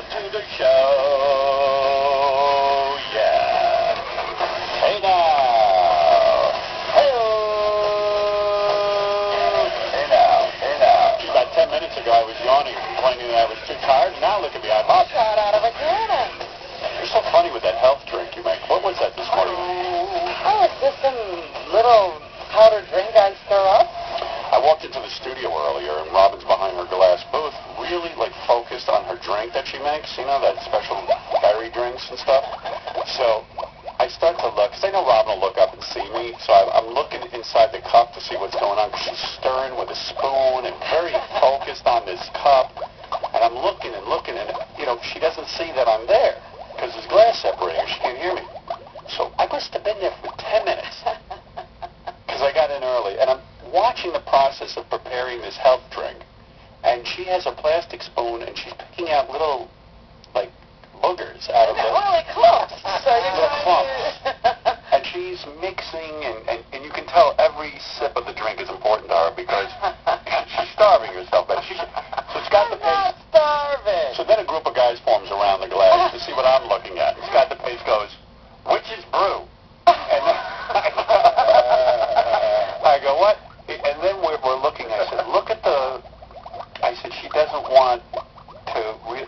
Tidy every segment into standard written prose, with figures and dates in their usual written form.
to the show. Yeah. Hey now. Hey-oh. Hey now. Hey now. About 10 minutes ago, I was yawning, complaining that I was too tired. Now look at me. I'm up. Shot out of a cannon. You're so funny with that health drink you make. What was that this morning? Oh, it's just some little powdered drink I stir up. I walked into the studio earlier, and Robin's behind her glass booth, really, focused on her drink that she makes, you know, that special berry drinks and stuff. So I start to look, because I know Robin will look up and see me, so I'm looking inside the cup to see what's going on, because she's stirring with a spoon and very focused on this cup. And I'm looking, and, you know, she doesn't see that I'm there, because there's glass separating her. She can't hear me. So I must have been there for 10 minutes, because I got in early, and I'm watching the process of preparing this health drink, and she has a plastic spoon, and she's picking out little, boogers out of the... Well, clumps. So little clumps. And she's mixing, and you can tell every sip of the drink is important to her, because she's starving herself. So Scott I'm not DePace... starving. So then a group of guys forms around the glass to see what I'm looking at. And Scott DePace goes, "Which is brew?" And then I go, "What?" And then we're looking. I said, "Look at the..." I said, "She doesn't want to...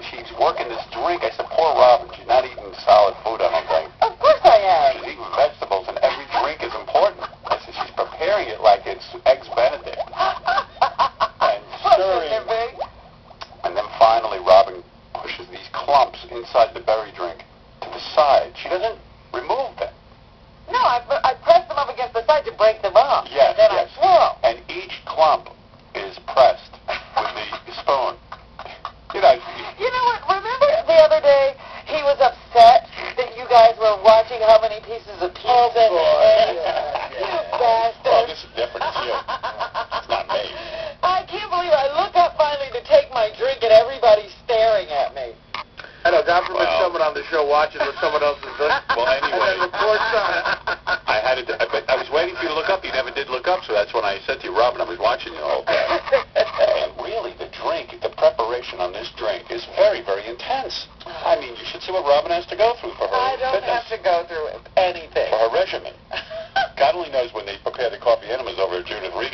She's working this drink." I said, "Poor Robin. She's not eating solid food, I don't think." Of course I am. She's eating vegetables, and every drink is important. I said, "She's preparing it like it's Eggs Benedict." And stirring. And then finally, Robin pushes these clumps inside the berry drink to the side. She doesn't remove them. No, I press them up against the side to break them up. Yes, and then yes. I swirl. And each clump is pressed with the spoon. You know what? Remember the other day he was upset that you guys were watching how many pieces of pizza he ate? You bastard. Well, this is different. It's you. It's not me. I can't believe I look up finally to take my drink and everybody's staring at me. I know, God forbid someone on the show watches what someone else is doing. Well, anyway. And then reports on it. I was waiting for you to look up. You never did look up, so that's when I said to you, "Robin, I was watching you all day." And really, the preparation on this drink is very, very intense. I mean, you should see what Robin has to go through for her I don't fitness, have to go through anything. for her regimen. God only knows when they prepare the coffee enemas over at Judith Reed.